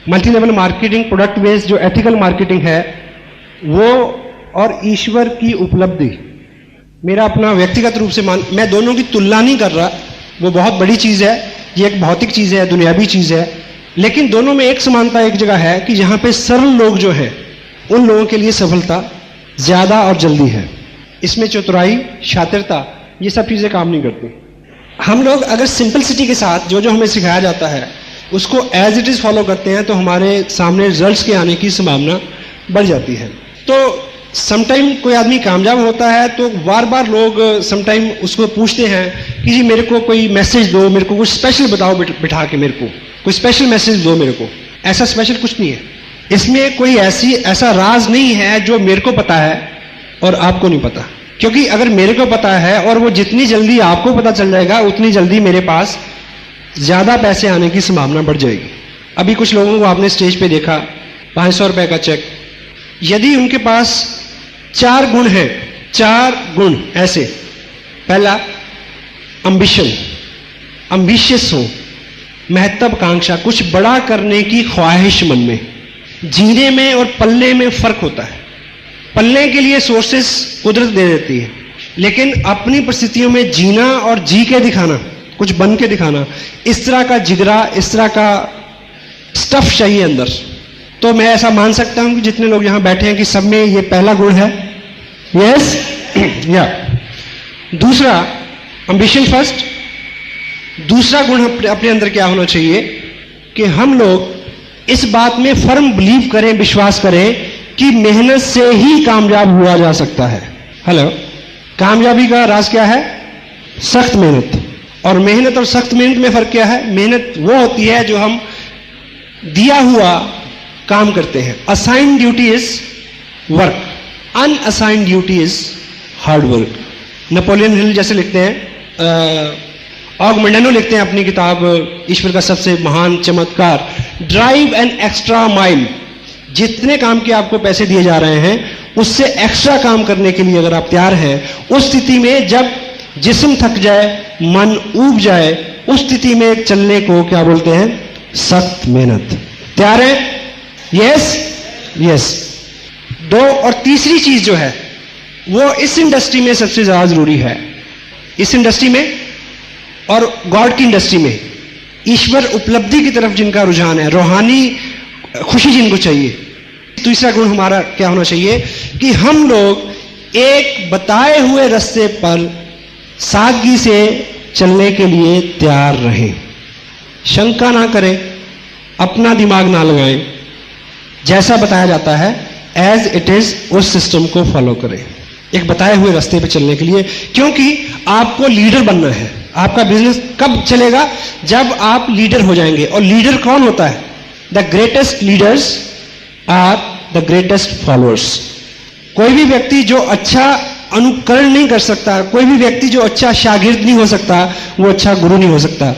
Multi level marketing, product based जो ethical marketing है वो, और ईश्वर की उपलब्धि, मेरा अपना व्यक्तिगत रूप से मैं दोनों की तुलना नहीं कर रहा, वो बहुत बड़ी चीज़ है, ये एक भौतिक चीज़ है, दुनियावी चीज़ है, लेकिन दोनों में एक समानता एक जगह है कि जहाँ पे सरल लोग जो हैं उन लोगों के लिए सफलता ज़्यादा और जल्दी है। इसमें चतुराई, शातिरता, ये सब चीज़ें काम नहीं करती। हम लोग अगर सिंपलिसिटी के साथ जो जो हमें सिखाया जाता है उसको एज इट इज़ फॉलो करते हैं तो हमारे सामने रिजल्ट्स के आने की संभावना बढ़ जाती है। तो समटाइम कोई आदमी कामयाब होता है तो बार बार लोग समटाइम उसको पूछते हैं कि जी मेरे को कोई मैसेज दो, मेरे को कुछ स्पेशल बताओ, बिठा के मेरे को कोई स्पेशल मैसेज दो मेरे को। ऐसा स्पेशल कुछ नहीं है, इसमें कोई ऐसा राज नहीं है जो मेरे को पता है और आपको नहीं पता। क्योंकि अगर मेरे को पता है और वो जितनी जल्दी आपको पता चल जाएगा उतनी जल्दी मेरे पास ज़्यादा पैसे आने की संभावना बढ़ जाएगी। अभी कुछ लोगों को आपने स्टेज पे देखा, 500 रुपए का चेक, यदि उनके पास 4 गुण हैं, 4 गुण ऐसे, पहला अम्बिशन, अम्बिशियस हो, महत्वाकांक्षा, कुछ बड़ा करने की ख्वाहिश मन में, जीने में और पलने में फर्क होता है। पलने के लिए सोर्सेस कुदरत दे देती है, लेकिन अपनी परिस्थितियों में जीना और जी के दिखाना, कुछ बन के दिखाना, इस तरह का जिगरा, इस तरह का स्टफ चाहिए अंदर। तो मैं ऐसा मान सकता हूं कि जितने लोग यहां बैठे हैं कि सब में ये पहला गुण है। यस या दूसरा एम्बिशन फर्स्ट। दूसरा गुण अपने अंदर क्या होना चाहिए कि हम लोग इस बात में फर्म बिलीव करें, विश्वास करें कि मेहनत से ही कामयाब हुआ जा सकता है। हेलो, कामयाबी का राज क्या है? सख्त मेहनत। और मेहनत और सख्त मेहनत में फर्क क्या है? मेहनत वो होती है जो हम दिया हुआ काम करते हैं। Assigned duty is work, unassigned duty is hard work. Napoleon Hill जैसे लिखते हैं, ऑगमेंडेनो लिखते हैं अपनी किताब ईश्वर का सबसे महान चमत्कार, ड्राइव एन एक्स्ट्रा माइल। जितने काम के आपको पैसे दिए जा रहे हैं उससे एक्स्ट्रा काम करने के लिए अगर आप तैयार हैं, उस स्थिति में जब जिस्म थक जाए, मन ऊब जाए, उस स्थिति में चलने को क्या बोलते हैं? सख्त मेहनत। तैयार है? Yes yes. 2 और तीसरी चीज जो है वो इस इंडस्ट्री में सबसे ज्यादा जरूरी है, इस इंडस्ट्री में और गॉड की इंडस्ट्री में, ईश्वर उपलब्धि की तरफ जिनका रुझान है, रूहानी खुशी जिनको चाहिए। तीसरा गुण हमारा क्या होना चाहिए कि हम लोग एक बताए हुए रास्ते पर सादगी से चलने के लिए तैयार रहें, शंका ना करें, अपना दिमाग ना लगाएं, जैसा बताया जाता है एज इट इज उस सिस्टम को फॉलो करें, एक बताए हुए रास्ते पर चलने के लिए। क्योंकि आपको लीडर बनना है। आपका बिजनेस कब चलेगा? जब आप लीडर हो जाएंगे। और लीडर कौन होता है? The greatest leaders are the greatest followers. कोई भी व्यक्ति जो अच्छा अनुकरण नहीं कर सकता, कोई भी व्यक्ति जो अच्छा शागिर्द नहीं हो सकता, वो अच्छा गुरु नहीं हो सकता।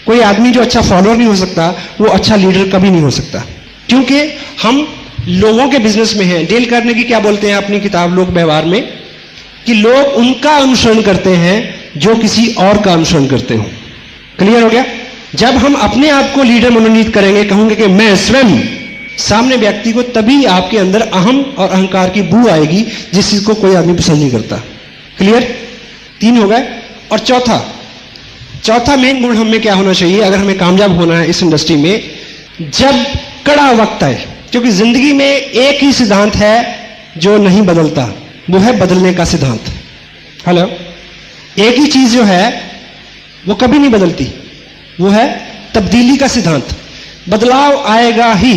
कोई आदमी जो अच्छा फॉलोअर नहीं हो सकता, वो अच्छा लीडर कभी नहीं हो सकता। क्योंकि हम लोगों के बिजनेस में हैं। डेल कार्नेगी क्या बोलते हैं अपनी किताब लोक व्यवहार में कि लोग उनका अनुसरण करते हैं जो किसी और का अनुसरण करते हो। क्लियर हो गया? जब हम अपने आप को लीडर मनोनीत करेंगे, कहूंगे कि मैं स्वयं, सामने व्यक्ति को तभी आपके अंदर अहम और अहंकार की बू आएगी, जिस चीज को कोई आदमी पसंद नहीं करता। क्लियर? 3 हो गए। और चौथा मेन गुण हमें क्या होना चाहिए अगर हमें कामयाब होना है इस इंडस्ट्री में? जब कड़ा वक्त है, क्योंकि जिंदगी में एक ही सिद्धांत है जो नहीं बदलता, वो है बदलने का सिद्धांत। हेलो, एक ही चीज जो है वो कभी नहीं बदलती, वो है तब्दीली का सिद्धांत। बदलाव आएगा ही।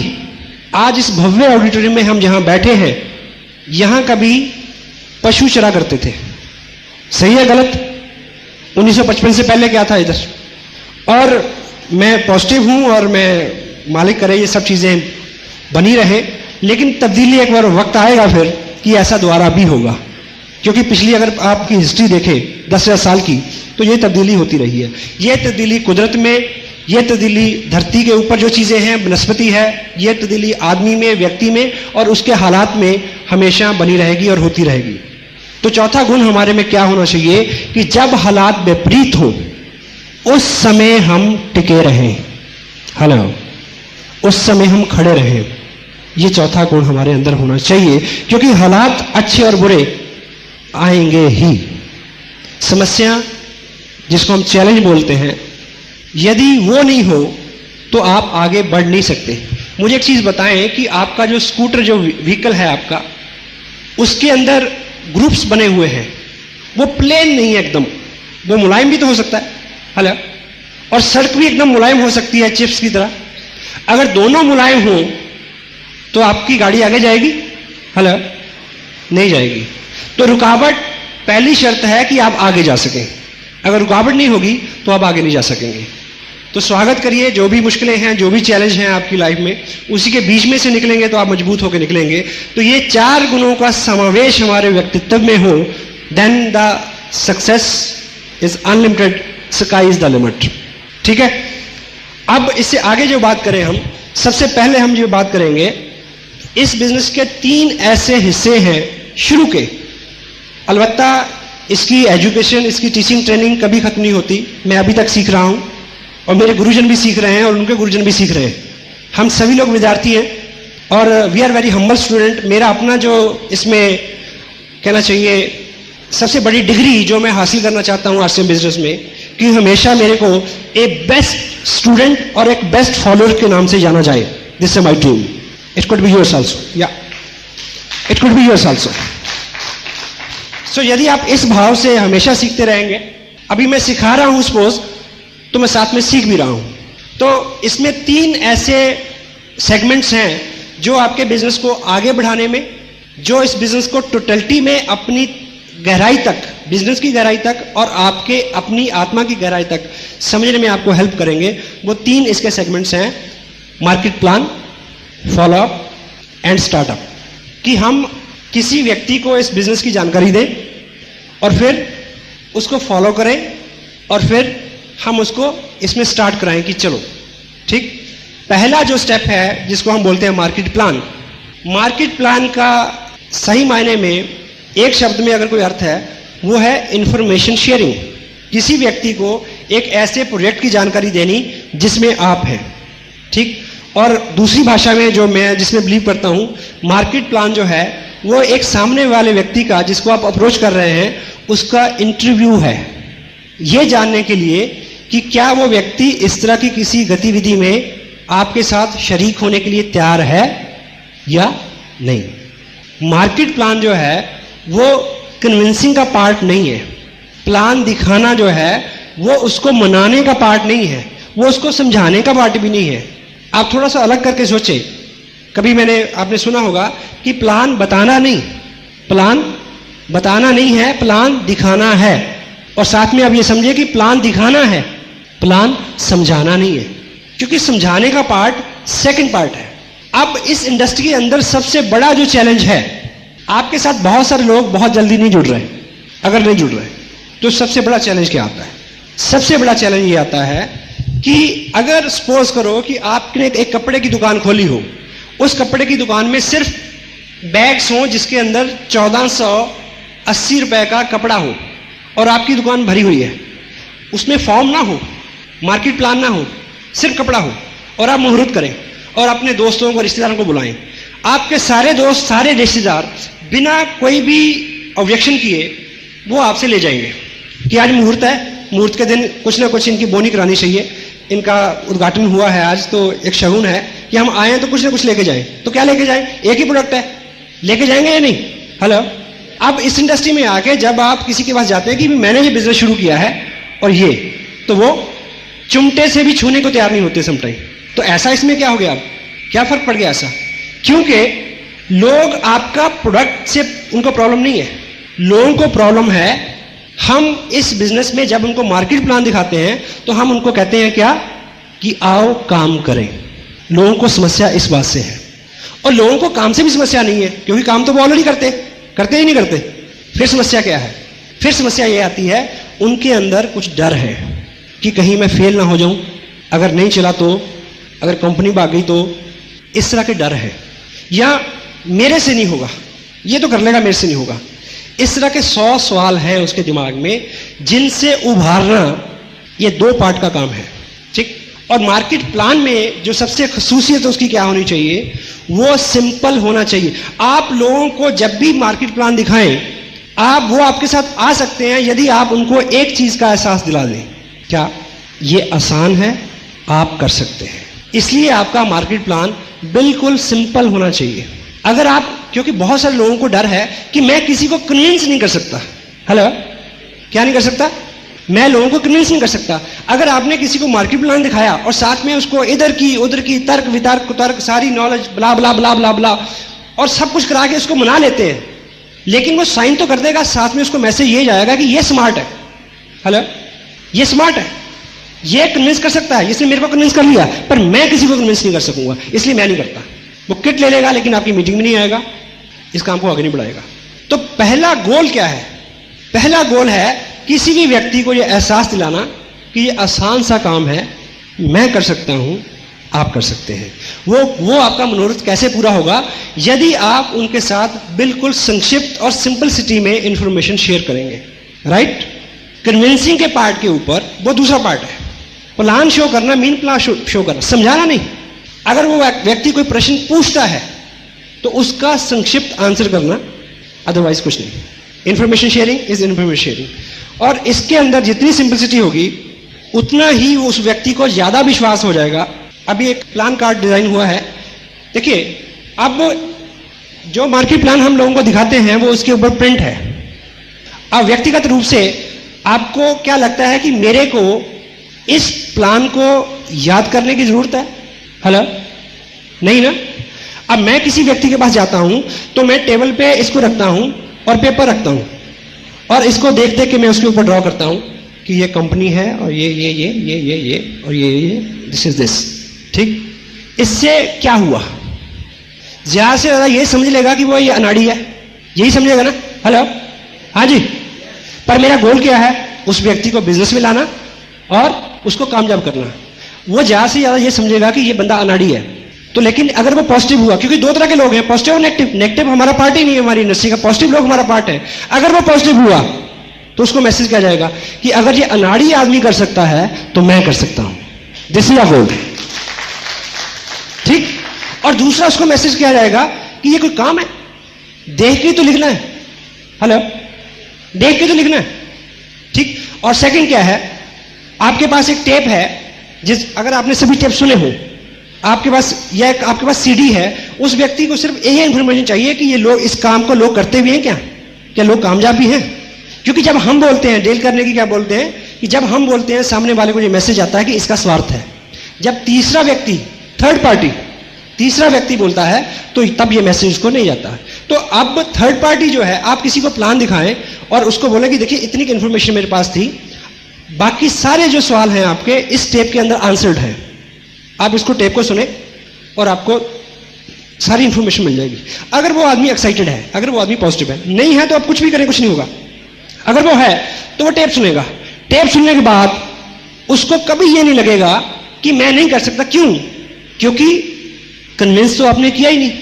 आज इस भव्य ऑडिटोरियम में हम जहां बैठे हैं, यहां कभी पशु चरा करते थे। सही है गलत? 1955 से पहले क्या था इधर? और मैं पॉजिटिव हूं और मैं मालिक करे ये सब चीजें बनी रहे, लेकिन तब्दीली एक बार वक्त आएगा फिर कि ऐसा दोबारा भी होगा। क्योंकि पिछली अगर आपकी हिस्ट्री देखें 10,000 साल की, तो ये तब्दीली होती रही है। ये तब्दीली कुदरत में, ये तब्दीली धरती के ऊपर जो चीजें हैं वनस्पति है, ये तब्दीली आदमी में, व्यक्ति में और उसके हालात में हमेशा बनी रहेगी और होती रहेगी। तो चौथा गुण हमारे में क्या होना चाहिए कि जब हालात विपरीत हो उस समय हम टिके रहें। हेलो, उस समय हम खड़े रहें। ये चौथा गुण हमारे अंदर होना चाहिए, क्योंकि हालात अच्छे और बुरे आएंगे ही। समस्या जिसको हम चैलेंज बोलते हैं, यदि वो नहीं हो तो आप आगे बढ़ नहीं सकते। मुझे एक चीज बताएं कि आपका जो स्कूटर, जो व्हीकल है आपका, उसके अंदर ग्रुप्स बने हुए हैं, वो प्लेन नहीं है एकदम, वो मुलायम भी तो हो सकता है, हेलो, और सड़क भी एकदम मुलायम हो सकती है चिप्स की तरह। अगर दोनों मुलायम हो तो आपकी गाड़ी आगे जाएगी? हेलो, नहीं जाएगी। तो रुकावट पहली शर्त है कि आप आगे जा सकें। अगर रुकावट नहीं होगी तो आप आगे नहीं जा सकेंगे। तो स्वागत करिए, जो भी मुश्किलें हैं, जो भी चैलेंज हैं आपकी लाइफ में, उसी के बीच में से निकलेंगे तो आप मजबूत होकर निकलेंगे। तो ये 4 गुणों का समावेश हमारे व्यक्तित्व में हो, then the success is unlimited, sky is the limit. ठीक है, अब इससे आगे जो बात करें हम, सबसे पहले हम जो बात करेंगे, इस बिजनेस के 3 ऐसे हिस्से हैं शुरू के। अलबत्ता इसकी एजुकेशन, इसकी टीचिंग ट्रेनिंग कभी खत्म नहीं होती। मैं अभी तक सीख रहा हूं और मेरे गुरुजन भी सीख रहे हैं और उनके गुरुजन भी सीख रहे हैं। हम सभी लोग विद्यार्थी हैं और we are very humble student. मेरा अपना जो इसमें कहना चाहिए सबसे बड़ी डिग्री जो मैं हासिल करना चाहता हूं आरसीएम बिजनेस में, कि हमेशा मेरे को एक बेस्ट स्टूडेंट और एक बेस्ट फॉलोअर के नाम से जाना जाए। This is my dream. It could be yours also, या it could be yours also. So यदि आप इस भाव से हमेशा सीखते रहेंगे, अभी मैं सिखा रहा हूं सपोज, तो मैं साथ में सीख भी रहा हूं। तो इसमें 3 ऐसे सेगमेंट्स हैं जो आपके बिजनेस को आगे बढ़ाने में, जो इस बिजनेस को टोटलिटी में अपनी गहराई तक, बिजनेस की गहराई तक और आपके अपनी आत्मा की गहराई तक समझने में आपको हेल्प करेंगे। वो 3 इसके सेगमेंट्स हैं, market plan, follow up and startup. कि हम किसी व्यक्ति को इस बिजनेस की जानकारी दें और फिर उसको फॉलो करें और फिर हम उसको इसमें स्टार्ट कराएं कि चलो ठीक। पहला जो स्टेप है जिसको हम बोलते हैं मार्केट प्लान। मार्केट प्लान का सही मायने में एक शब्द में अगर कोई अर्थ है, वो है इंफॉर्मेशन शेयरिंग। किसी व्यक्ति को एक ऐसे प्रोजेक्ट की जानकारी देनी जिसमें आप हैं, ठीक। और दूसरी भाषा में जो मैं जिसमें बिलीव करता हूं, मार्केट प्लान जो है वो एक सामने वाले व्यक्ति का, जिसको आप अप्रोच कर रहे हैं, उसका इंटरव्यू है, ये जानने के लिए कि क्या वो व्यक्ति इस तरह की किसी गतिविधि में आपके साथ शरीक होने के लिए तैयार है या नहीं। मार्केट प्लान जो है वो कन्विंसिंग का पार्ट नहीं है। प्लान दिखाना जो है वो उसको मनाने का पार्ट नहीं है, वो उसको समझाने का पार्ट भी नहीं है। आप थोड़ा सा अलग करके सोचें। कभी आपने सुना होगा कि प्लान बताना नहीं, प्लान बताना नहीं है, प्लान दिखाना है। और साथ में आप ये समझिए कि प्लान दिखाना है, प्लान समझाना नहीं है, क्योंकि समझाने का पार्ट सेकंड पार्ट है। अब इस इंडस्ट्री के अंदर सबसे बड़ा जो चैलेंज है, आपके साथ बहुत सारे लोग बहुत जल्दी नहीं जुड़ रहे। अगर नहीं जुड़ रहे तो सबसे बड़ा चैलेंज क्या आता है? सबसे बड़ा चैलेंज ये आता है कि अगर सपोज करो कि आपने एक कपड़े की दुकान खोली हो, उस कपड़े की दुकान में सिर्फ बैग्स हो जिसके अंदर 1480 रुपए का कपड़ा हो और आपकी दुकान भरी हुई है, उसमें फॉर्म ना हो, मार्केट प्लान ना हो, सिर्फ कपड़ा हो, और आप मुहूर्त करें और अपने दोस्तों को, रिश्तेदारों को बुलाएं। आपके सारे दोस्त, सारे रिश्तेदार बिना कोई भी ऑब्जेक्शन किए वो आपसे ले जाएंगे कि आज मुहूर्त है, मुहूर्त के दिन कुछ ना कुछ इनकी बोनी करानी चाहिए, इनका उद्घाटन हुआ है आज, तो एक शगुन है कि हम आए तो कुछ ना कुछ लेके जाएं। तो क्या लेके जाएं? एक ही प्रोडक्ट है, लेके जाएंगे या नहीं? हेलो। अब इस इंडस्ट्री में आके जब आप किसी के पास जाते हैं कि मैंने ये बिजनेस शुरू किया है और ये, तो वो चुमटे से भी छूने को तैयार नहीं होते समटाइम। तो ऐसा इसमें क्या हो गया? अब क्या फर्क पड़ गया ऐसा? क्योंकि लोग आपका प्रोडक्ट से उनको प्रॉब्लम नहीं है, लोगों को प्रॉब्लम है हम इस बिजनेस में जब उनको मार्केट प्लान दिखाते हैं तो हम उनको कहते हैं क्या कि आओ काम करें। लोगों को समस्या इस बात से है, और लोगों को काम से भी समस्या नहीं है क्योंकि काम तो वो ऑलरेडी करते ही नहीं करते। फिर समस्या क्या है? फिर समस्या ये आती है उनके अंदर कुछ डर है कि कहीं मैं फेल ना हो जाऊं, अगर नहीं चला तो, अगर कंपनी भाग गई तो, इस तरह के डर है। या मेरे से नहीं होगा, ये तो कर लेगा, मेरे से नहीं होगा। इस तरह के 100 सवाल हैं उसके दिमाग में जिनसे उभारना ये 2 पार्ट का काम है, ठीक। और मार्केट प्लान में जो सबसे खसूसियत उसकी क्या होनी चाहिए, वो सिंपल होना चाहिए। आप लोगों को जब भी मार्केट प्लान दिखाएं, वो आपके साथ आ सकते हैं यदि आप उनको एक चीज का एहसास दिला दें, क्या ये आसान है, आप कर सकते हैं। इसलिए आपका मार्केट प्लान बिल्कुल सिंपल होना चाहिए। अगर आप, क्योंकि बहुत सारे लोगों को डर है कि मैं किसी को कन्विंस नहीं कर सकता। हेलो, क्या नहीं कर सकता? मैं लोगों को कन्विंस नहीं कर सकता। अगर आपने किसी को मार्केट प्लान दिखाया और साथ में उसको इधर की उधर की तर्क वितर्क कुतर्क सारी नॉलेज ब्ला ब्ला ब्ला ब्ला ब्ला और सब कुछ करा के उसको मना लेते हैं, लेकिन वो साइन तो कर देगा, साथ में उसको मैसेज ये जाएगा कि ये स्मार्ट है। हेलो, ये स्मार्ट है, ये कन्विंस कर सकता है, इसने मेरे को कन्विंस कर लिया, पर मैं किसी को कन्विंस नहीं कर सकूंगा, इसलिए मैं नहीं करता। वो किट ले लेगा लेकिन आपकी मीटिंग में नहीं आएगा, इस काम को आगे नहीं बढ़ाएगा। तो पहला गोल क्या है? पहला गोल है किसी भी व्यक्ति को यह एहसास दिलाना कि यह आसान सा काम है, मैं कर सकता हूं, आप कर सकते हैं। वो आपका मनोरथ कैसे पूरा होगा? यदि आप उनके साथ बिल्कुल संक्षिप्त और सिंपलिसिटी में इंफॉर्मेशन शेयर करेंगे। राइट? कन्विंसिंग के पार्ट के ऊपर वो दूसरा पार्ट है। प्लान शो करना, मीन प्लान शो करना, समझाना नहीं। अगर वो व्यक्ति कोई प्रश्न पूछता है तो उसका संक्षिप्त आंसर करना, अदरवाइज कुछ नहीं। Information sharing is information sharing. और इसके अंदर जितनी सिंपलिसिटी होगी उतना ही उस व्यक्ति को ज्यादा विश्वास हो जाएगा। अभी एक प्लान कार्ड डिजाइन हुआ है, देखिए, अब जो मार्केट प्लान हम लोगों को दिखाते हैं वो उसके ऊपर प्रिंट है। अब व्यक्तिगत रूप से आपको क्या लगता है कि मेरे को इस प्लान को याद करने की जरूरत है? हेलो, नहीं ना। अब मैं किसी व्यक्ति के पास जाता हूं तो मैं टेबल पे इसको रखता हूं और पेपर रखता हूं और इसको देख देख के मैं उसके ऊपर ड्रॉ करता हूं कि ये कंपनी है और ये और ये दिस इज दिस। ठीक, इससे क्या हुआ? ज्यादा से ज्यादा ये समझ लेगा कि वो ये अनाड़ी है, यही समझेगा ना। हेलो, हाँ जी। पर मेरा गोल क्या है? उस व्यक्ति को बिजनेस में लाना और उसको कामयाब करना। वो ज्यादा से ज्यादा ये समझेगा कि ये बंदा अनाड़ी है। तो लेकिन अगर वो पॉजिटिव हुआ, क्योंकि दो तरह के लोग हैं, पॉजिटिव और नेगेटिव। नेगेटिव हमारा पार्ट ही नहीं है हमारी इंडस्ट्री का, पॉजिटिव लोग हमारा पार्ट है। अगर वो पॉजिटिव हुआ तो उसको मैसेज किया जाएगा कि अगर ये अनाड़ी आदमी कर सकता है तो मैं कर सकता हूं। दिस इज अ गोल। ठीक, और दूसरा उसको मैसेज किया जाएगा कि ये कोई काम है, देख के तो लिखना है। हेलो, देख के तो लिखना है। ठीक, और सेकंड क्या है, आपके पास एक टेप है, अगर आपने सभी टेप सुने हो, आपके पास सीडी है, उस व्यक्ति को सिर्फ यही इंफॉर्मेशन चाहिए कि ये लोग इस काम को लोग करते हुए हैं, क्या लोग कामयाब भी हैं। क्योंकि जब हम बोलते हैं, डेल करने की क्या बोलते हैं कि जब हम बोलते हैं सामने वाले को ये मैसेज आता है कि इसका स्वार्थ है। जब तीसरा व्यक्ति, थर्ड पार्टी, तीसरा व्यक्ति बोलता है तो तब ये मैसेज उसको नहीं जाता। तो अब थर्ड पार्टी जो है, आप किसी को प्लान दिखाएं और उसको बोले कि देखिए इतनी की इंफॉर्मेशन मेरे पास थी, बाकी सारे जो सवाल हैं आपके इस टेप के अंदर आंसर्ड हैं, आप इसको टेप को सुने और आपको सारी इंफॉर्मेशन मिल जाएगी। अगर वो आदमी एक्साइटेड है, अगर वो आदमी पॉजिटिव है, नहीं है तो आप कुछ भी करें कुछ नहीं होगा। अगर वो है तो वो टेप सुनेगा। टेप सुनने के बाद उसको कभी ये नहीं लगेगा कि मैं नहीं कर सकता। क्यों? क्योंकि कन्विंस तो आपने किया ही नहीं।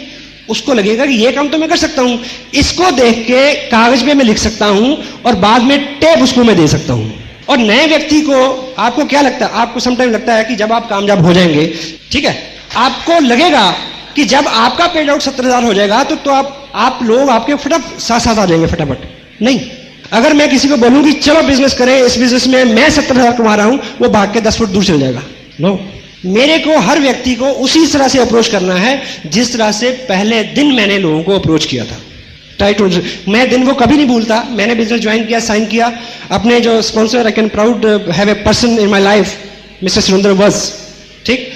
उसको लगेगा कि ये काम तो मैं कर सकता हूं, इसको देख के कागज पे मैं लिख सकता हूं और बाद में टेप उसको मैं दे सकता हूं। और नए व्यक्ति को, आपको क्या लगता है, आपको समटाइम लगता है कि जब आप कामयाब हो जाएंगे, ठीक है, आपको लगेगा कि जब आपका पेड आउट 70,000 हो जाएगा तो आप लोग आपके फटाफट साथ साथ आ जाएंगे फटाफट। नहीं, अगर मैं किसी को बोलूं कि चलो बिजनेस करें, इस बिजनेस में मैं 70,000 कमा रहा हूं, वो भाग के 10 फुट दूर चल जाएगा। नो, मेरे को हर व्यक्ति को उसी तरह से अप्रोच करना है जिस तरह से पहले दिन मैंने लोगों को अप्रोच किया था। मैं दिन वो कभी नहीं भूलता। मैंने बिजनेस ज्वाइन किया, साइन किया, अपने जो sponsor, I can proud have a person in my life, mister Surendra वज। ठीक,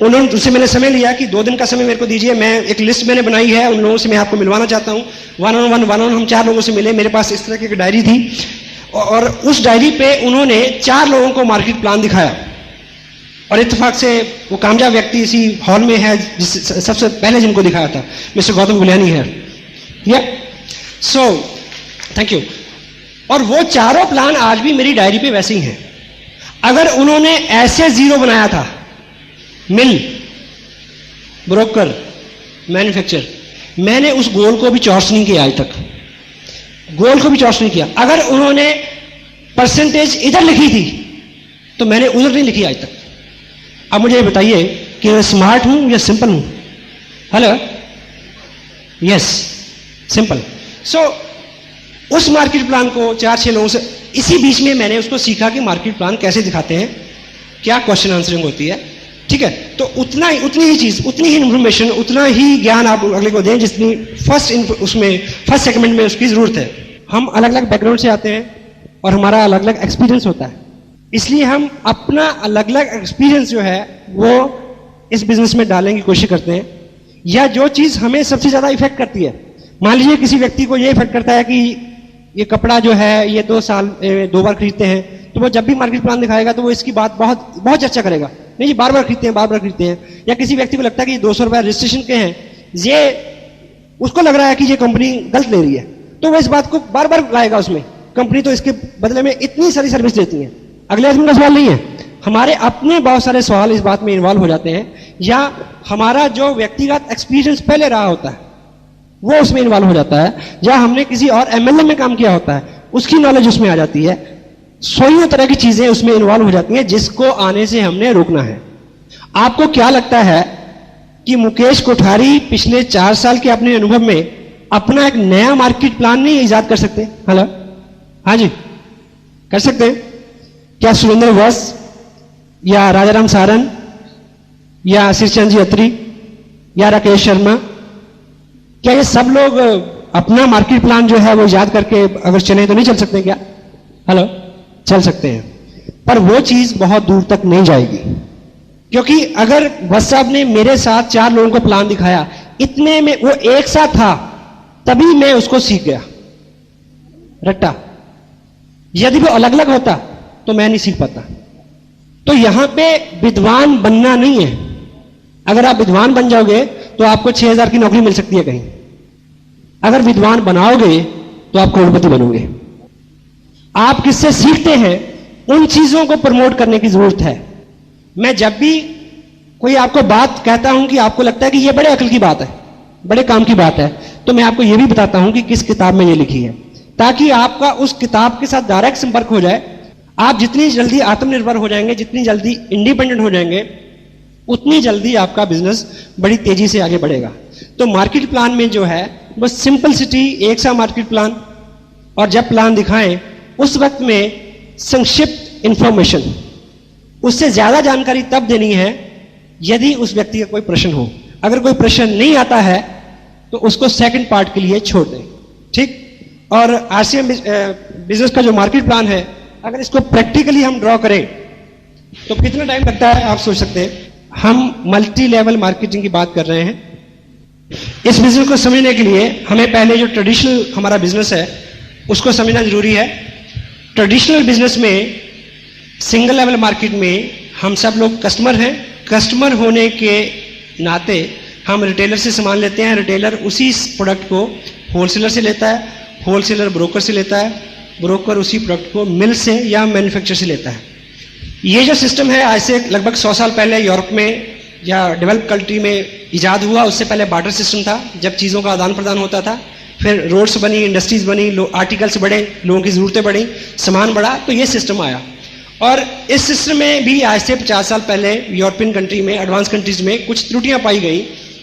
उन्होंने, उससे मैंने समय लिया कि 2 दिन का समय मेरे को दीजिए, मैं एक लिस्ट मैंने बनाई है, उन लोगों से मैं आपको मिलवाना चाहता हूँ। वन ऑन हम 4 लोगों से मिले। मेरे पास इस तरह की एक डायरी थी और उस डायरी पे उन्होंने 4 लोगों को मार्केट प्लान दिखाया और इत्तेफाक से वो कामयाब व्यक्ति इसी हॉल में है सबसे पहले जिनको दिखाया था, मिस्टर गौतम गुलियानी है। या सो थैंक यू। और वो चारों प्लान आज भी मेरी डायरी पे वैसे ही हैं। अगर उन्होंने ऐसे 0 बनाया था, मिल, ब्रोकर, मैन्युफैक्चर, मैंने उस गोल को भी चॉर्स नहीं किया आज तक, गोल को भी चॉर्स नहीं किया। अगर उन्होंने परसेंटेज इधर लिखी थी तो मैंने उधर नहीं लिखी आज तक। अब मुझे ये बताइए कि मैं स्मार्ट हूं या सिंपल हूं? Hello, yes, simple. सो उस मार्केट प्लान को 4-6 लोगों से, इसी बीच में मैंने उसको सीखा कि मार्केट प्लान कैसे दिखाते हैं, क्या क्वेश्चन आंसरिंग होती है, ठीक है। तो उतनी ही चीज, उतनी ही इंफॉर्मेशन, उतना ही ज्ञान आप अगले को दें जितनी फर्स्ट सेगमेंट में उसकी जरूरत है। हम अलग अलग बैकग्राउंड से आते हैं और हमारा अलग अलग एक्सपीरियंस होता है, इसलिए हम अपना अलग अलग एक्सपीरियंस जो है वो इस बिजनेस में डालने की कोशिश करते हैं। या जो चीज हमें सबसे ज्यादा इफेक्ट करती है, मान लीजिए किसी व्यक्ति को ये इफेक्ट करता है कि ये कपड़ा जो है ये 2 साल 2 बार खरीदते हैं, तो वो जब भी मार्केट प्लान दिखाएगा तो वो इसकी बात बहुत बहुत चर्चा करेगा, नहीं जी बार बार खरीदते हैं, बार बार खरीदते हैं। या किसी व्यक्ति को लगता है कि 200 रुपए रजिस्ट्रेशन के हैं, ये उसको लग रहा है कि ये कंपनी गलत ले रही है, तो वो इस बात को बार बार लाएगा उसमें, कंपनी तो इसके बदले में इतनी सारी सर्विस देती है। अगले आदमी का सवाल नहीं है, हमारे अपने बहुत सारे सवाल इस बात में इन्वॉल्व हो जाते हैं, या हमारा जो व्यक्तिगत एक्सपीरियंस पहले रहा होता है वो उसमें इन्वॉल्व हो जाता है, या हमने किसी और एमएलए में काम किया होता है उसकी नॉलेज उसमें आ जाती है। सौ तरह की चीजें उसमें इन्वॉल्व हो जाती हैं जिसको आने से हमने रोकना है। आपको क्या लगता है कि मुकेश कोठारी पिछले 4 साल के अपने अनुभव में अपना एक नया मार्केट प्लान नहीं इजाद कर सकते? हेलो, हाँ जी, कर सकते हैं क्या? सुरेंद्र वस या राजाराम सारन या श्रीचंद जी अत्री या राकेश शर्मा, क्या ये सब लोग अपना मार्केट प्लान जो है वो याद करके अगर चले तो नहीं चल सकते क्या? हेलो, चल सकते हैं, पर वो चीज बहुत दूर तक नहीं जाएगी। क्योंकि अगर वस साहब ने मेरे साथ 4 लोगों को प्लान दिखाया, इतने में वो एक साथ था, तभी मैं उसको सीख गया रट्टा। यदि वो अलग अलग होता तो मैं नहीं सीख पाता। तो यहां पे विद्वान बनना नहीं है। अगर आप विद्वान बन जाओगे तो आपको 6,000 की नौकरी मिल सकती है कहीं। अगर विद्वान बनाओगे तो आप करोड़पति बनोगे। आप किससे सीखते हैं, उन चीजों को प्रमोट करने की जरूरत है। मैं जब भी कोई आपको बात कहता हूं कि आपको लगता है कि यह बड़े अकल की बात है, बड़े काम की बात है, तो मैं आपको यह भी बताता हूं कि किस किताब में यह लिखी है, ताकि आपका उस किताब के साथ डायरेक्ट संपर्क हो जाए। आप जितनी जल्दी आत्मनिर्भर हो जाएंगे, जितनी जल्दी इंडिपेंडेंट हो जाएंगे, उतनी जल्दी आपका बिजनेस बड़ी तेजी से आगे बढ़ेगा। तो मार्केट प्लान में जो है वो सिंपलिसिटी, एक सा मार्केट प्लान, और जब प्लान दिखाएं उस वक्त में संक्षिप्त इंफॉर्मेशन, उससे ज्यादा जानकारी तब देनी है यदि उस व्यक्ति का कोई प्रश्न हो। अगर कोई प्रश्न नहीं आता है तो उसको सेकंड पार्ट के लिए छोड़ दें, ठीक। और आरसीएम बिजनेस का जो मार्केट प्लान है, अगर इसको प्रैक्टिकली हम ड्रॉ करें तो कितना टाइम लगता है आप सोच सकते हैं। हम मल्टी लेवल मार्केटिंग की बात कर रहे हैं। इस बिजनेस को समझने के लिए हमें पहले जो ट्रेडिशनल हमारा बिजनेस है उसको समझना जरूरी है। ट्रेडिशनल बिजनेस में, सिंगल लेवल मार्केट में हम सब लोग कस्टमर हैं। कस्टमर होने के नाते हम रिटेलर से सामान लेते हैं, रिटेलर उसी प्रोडक्ट को होलसेलर से लेता है, होलसेलर ब्रोकर से लेता है, ब्रोकर उसी प्रोडक्ट को मिल से या मैन्युफैक्चर से लेता है। ये जो सिस्टम है आज से लगभग 100 साल पहले यूरोप में या डेवलप कंट्री में इजाद हुआ। उससे पहले बार्टर सिस्टम था, जब चीज़ों का आदान प्रदान होता था। फिर रोड्स बनी, इंडस्ट्रीज बनी, आर्टिकल्स बढ़े, लोगों की ज़रूरतें बढ़ी, सामान बढ़ा, तो ये सिस्टम आया। और इस सिस्टम में भी आज से 50 साल पहले यूरोपियन कंट्री में, एडवांस कंट्रीज में कुछ त्रुटियां पाई गई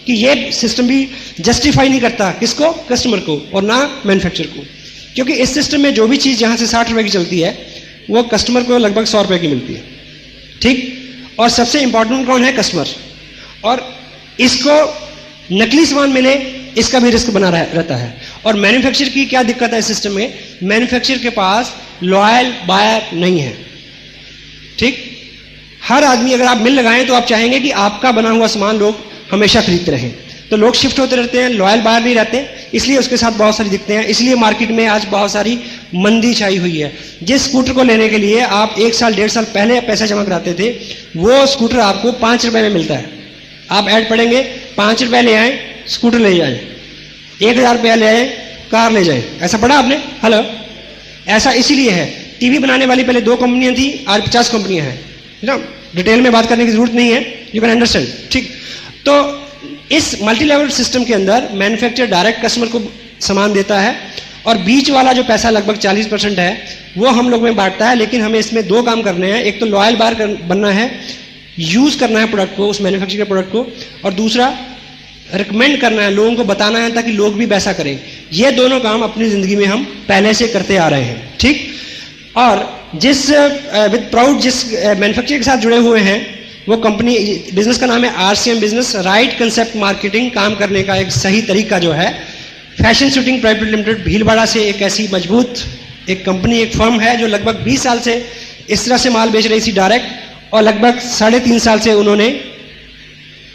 कि ये सिस्टम भी जस्टिफाई नहीं करता किसको, कस्टमर को, और ना मैन्युफैक्चरर को। क्योंकि इस सिस्टम में जो भी चीज़ जहाँ से 60 रुपए की चलती है वो कस्टमर को लगभग 100 रुपए की मिलती है, ठीक। और सबसे इंपॉर्टेंट कौन है, कस्टमर। और इसको नकली सामान मिले इसका भी रिस्क बना रहता है। और मैन्युफैक्चरर की क्या दिक्कत है इस सिस्टम में, मैन्युफैक्चरर के पास लॉयल बायर नहीं है, ठीक। हर आदमी, अगर आप मिल लगाएं तो आप चाहेंगे कि आपका बना हुआ सामान लोग हमेशा खरीदते रहें, तो लोग शिफ्ट होते रहते हैं, लॉयल बायर नहीं रहते, इसलिए उसके साथ बहुत सारी दिक्कतें हैं। इसलिए मार्केट में आज बहुत सारी मंदी छाई हुई है। जिस स्कूटर को लेने के लिए आप 1 साल 1.5 साल पहले पैसा जमा कराते थे, वो स्कूटर आपको 5 रुपए में मिलता है। आप ऐड पढ़ेंगे, 5 रुपए ले आए स्कूटर ले जाए, 1,000 रुपया ले आए कार ले जाए। ऐसा पढ़ा आपने? हेलो, ऐसा इसीलिए है। टीवी बनाने वाली पहले 2 कंपनियां थी, आज 50 कंपनियां हैं, ना। डिटेल में बात करने की जरूरत नहीं है, यू कैन अंडरस्टैंड, ठीक। तो इस मल्टी लेवल सिस्टम के अंदर मैन्युफैक्चरर डायरेक्ट कस्टमर को सामान देता है, और बीच वाला जो पैसा लगभग 40% है वो हम लोग में बांटता है। लेकिन हमें इसमें 2 काम करने हैं। एक तो लॉयल बायर बनना है, यूज़ करना है प्रोडक्ट को, उस मैन्युफैक्चर प्रोडक्ट को, और दूसरा रिकमेंड करना है, लोगों को बताना है ताकि लोग भी वैसा करें। ये दोनों काम अपनी ज़िंदगी में हम पहले से करते आ रहे हैं, ठीक। और जिस विद प्राउड जिस मैन्युफैक्चर के साथ जुड़े हुए हैं, वो कंपनी, बिजनेस का नाम है RCM business, right concept marketing. काम करने का एक सही तरीका जो है, fashion shooting private limited Bhilwara से एक ऐसी मजबूत एक कंपनी, एक फर्म है जो लगभग 20 साल से इस तरह से माल बेच रही थी डायरेक्ट, और लगभग 3.5 साल से उन्होंने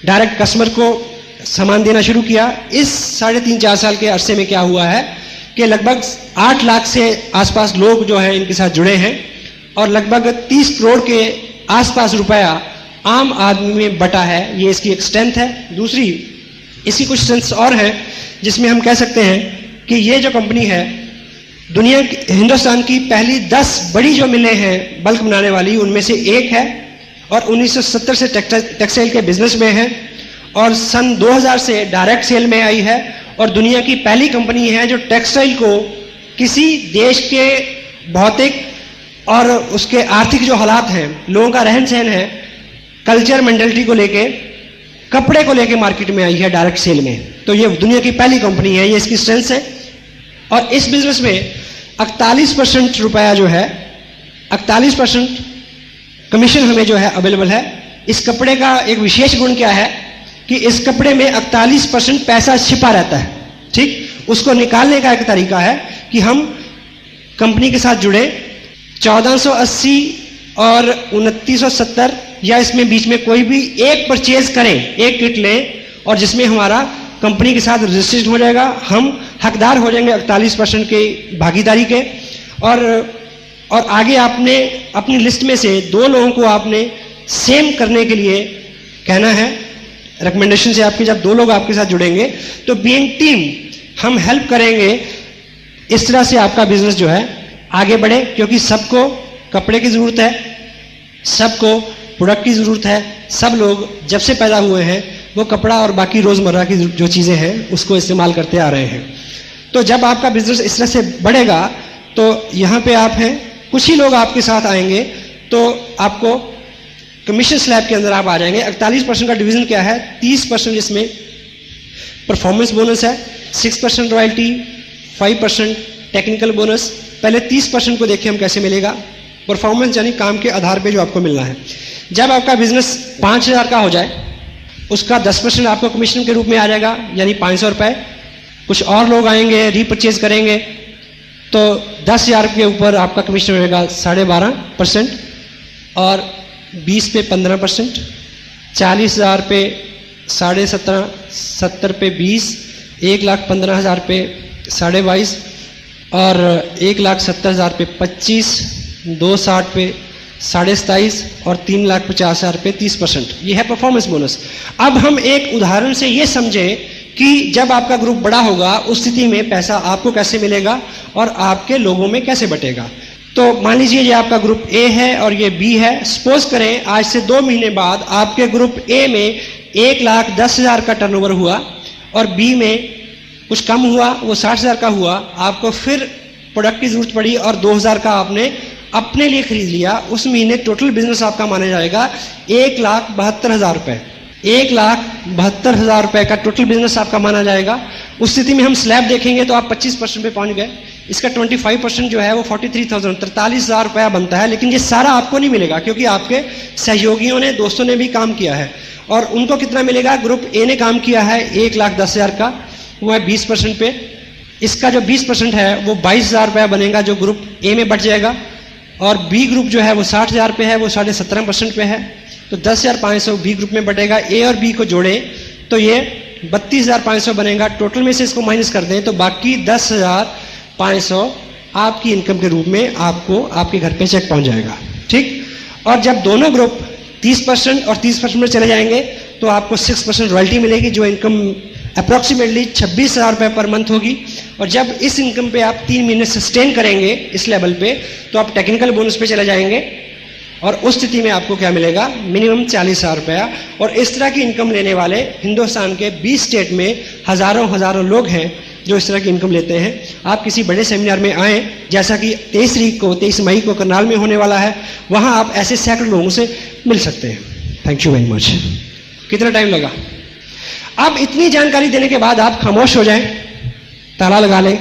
डायरेक्ट कस्टमर को सामान देना शुरू किया। इस 3.5-4 साल के अरसे में क्या हुआ है कि लगभग 8 लाख से आसपास लोग जो है इनके साथ जुड़े हैं, और लगभग 30 करोड़ के आसपास रुपया आम आदमी में बटा है। ये इसकी एक स्ट्रेंथ है। दूसरी इसकी कुछ स्ट्रेंथ्स और हैं जिसमें हम कह सकते हैं कि ये जो कंपनी है, दुनिया हिंदुस्तान की पहली 10 बड़ी जो मिलें हैं बल्क बनाने वाली, उनमें से एक है, और 1970 से टेक्सटाइल के बिजनेस में है, और सन 2000 से डायरेक्ट सेल में आई है, और दुनिया की पहली कंपनी है जो टेक्सटाइल को किसी देश के भौतिक और उसके आर्थिक जो हालात हैं, लोगों का रहन सहन है, कल्चर मेंटालिटी को लेके, कपड़े को लेके मार्केट में आई है डायरेक्ट सेल में। तो ये दुनिया की पहली कंपनी है, ये इसकी स्ट्रेंथ है। और इस बिजनेस में 48% रुपया जो है, 48% कमीशन हमें जो है अवेलेबल है। इस कपड़े का एक विशेष गुण क्या है कि इस कपड़े में 48% पैसा छिपा रहता है, ठीक। उसको निकालने का एक तरीका है कि हम कंपनी के साथ जुड़े, 1480 और 2970 या इसमें बीच में कोई भी एक परचेज करें, एक किट लें, और जिसमें हमारा कंपनी के साथ रजिस्ट्रेशन हो जाएगा, हम हकदार हो जाएंगे 48% के भागीदारी के। और आगे आपने अपनी लिस्ट में से 2 लोगों को आपने सेम करने के लिए कहना है। रिकमेंडेशन से आपके जब 2 लोग आपके साथ जुड़ेंगे तो बीइंग टीम हम हेल्प करेंगे, इस तरह से आपका बिजनेस जो है आगे बढ़े, क्योंकि सबको कपड़े की ज़रूरत है, सबको प्रोडक्ट की ज़रूरत है। सब लोग जब से पैदा हुए हैं वो कपड़ा और बाकी रोज़मर्रा की जो चीज़ें हैं उसको इस्तेमाल करते आ रहे हैं। तो जब आपका बिजनेस इस तरह से बढ़ेगा तो यहाँ पे आप हैं, कुछ ही लोग आपके साथ आएंगे, तो आपको कमीशन स्लैब के अंदर आप आ जाएंगे। 48% का डिवीजन क्या है, 30% जिसमें परफॉर्मेंस बोनस है, 6% रॉयल्टी, 5% टेक्निकल बोनस। पहले 30% को देखिए हम कैसे मिलेगा। परफॉर्मेंस यानी काम के आधार पे जो आपको मिलना है। जब आपका बिजनेस 5000 का हो जाए, उसका 10% आपको कमीशन के रूप में आ जाएगा, यानी 500 रुपये। कुछ और लोग आएंगे, रीपरचेज करेंगे, तो 10,000 के ऊपर आपका कमीशन रहेगा 12.5%, और 20 पे 15%, 40,000 पे 17.5%, 70 पे 20, 1,15,000 पे 22.5%, और 1,70,000 पे 25, 260 पे 27.5, और 3,50,000 पे 30%। ये है परफॉर्मेंस बोनस। अब हम एक उदाहरण से ये समझें कि जब आपका ग्रुप बड़ा होगा उस स्थिति में पैसा आपको कैसे मिलेगा और आपके लोगों में कैसे बटेगा। तो मान लीजिए ये आपका ग्रुप ए है और ये बी है। सपोज करें आज से 2 महीने बाद आपके ग्रुप ए में 1,10,000 का टर्नओवर हुआ और बी में कुछ कम हुआ, वो 60,000 का हुआ। आपको फिर प्रोडक्ट की जरूरत पड़ी और 2,000 का आपने अपने लिए खरीद लिया। उस महीने टोटल बिजनेस आपका माना जाएगा 1,72,000 रुपये। 1,72,000 रुपये का टोटल बिजनेस आपका माना जाएगा। उस स्थिति में हम स्लैब देखेंगे तो आप 25% पे पहुंच गए। इसका 25% जो है वो 43,000 रुपया बनता है। लेकिन ये सारा आपको नहीं मिलेगा क्योंकि आपके सहयोगियों ने, दोस्तों ने भी काम किया है। और उनको कितना मिलेगा? ग्रुप ए ने काम किया है 1,10,000 का, वो है 20% पे। इसका जो 20% है वो 22,000 रुपया बनेगा जो ग्रुप ए में बच जाएगा। और बी ग्रुप जो है वो 60,000 पे है, वो 17.5% पे है। तो 10,500 बी ग्रुप में बटेगा। ए और बी को जोड़े तो ये 32,500 बनेगा। टोटल में से इसको माइनस कर दें तो बाकी 10,500 आपकी इनकम के रूप में आपको आपके घर पे चेक पहुंच जाएगा। ठीक। और जब दोनों ग्रुप 30% और 30% में चले जाएंगे तो आपको 6% रॉयल्टी मिलेगी जो इनकम अप्रॉक्सीमेटली 26,000 रुपये पर मंथ होगी। और जब इस इनकम पे आप 3 महीने सस्टेन करेंगे इस लेवल पे तो आप टेक्निकल बोनस पे चले जाएंगे और उस स्थिति में आपको क्या मिलेगा? मिनिमम 40,000 रुपया। और इस तरह की इनकम लेने वाले हिंदुस्तान के 20 स्टेट में हज़ारों लोग हैं जो इस तरह की इनकम लेते हैं। आप किसी बड़े सेमिनार में आएँ, जैसा कि 23 मई को करनाल में होने वाला है, वहाँ आप ऐसे सैकड़ों लोगों से मिल सकते हैं। Thank you very much. कितना टाइम लगा? अब इतनी जानकारी देने के बाद आप खामोश हो जाएं, ताला लगा लें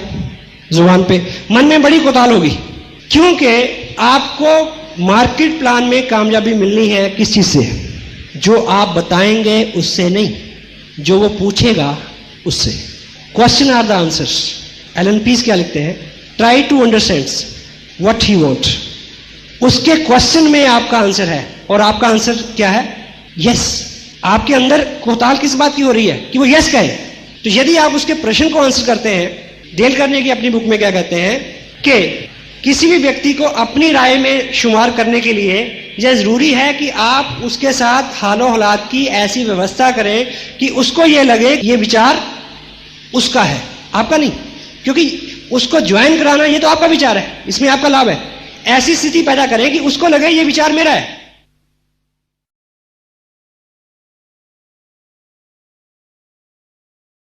जुबान पे, मन में बड़ी कोताल होगी, क्योंकि आपको मार्केट प्लान में कामयाबी मिलनी है किस चीज से? जो आप बताएंगे उससे नहीं, जो वो पूछेगा उससे। Question are the answers. Allan Pease क्या लिखते हैं? Try to understand what he want. उसके क्वेश्चन में आपका आंसर है, और आपका आंसर क्या है? यस। आपके अंदर कोताल किस बात की हो रही है कि वो यस कहे? तो यदि आप उसके प्रश्न को आंसर करते हैं, डेल करने की अपनी बुक में क्या कहते हैं कि किसी भी व्यक्ति को अपनी राय में शुमार करने के लिए यह जरूरी है कि आप उसके साथ हालो हालात की ऐसी व्यवस्था करें कि उसको यह लगे कि यह विचार उसका है, आपका नहीं। क्योंकि उसको ज्वाइन कराना ये तो आपका विचार है, इसमें आपका लाभ है। ऐसी स्थिति पैदा करें कि उसको लगे ये विचार मेरा है।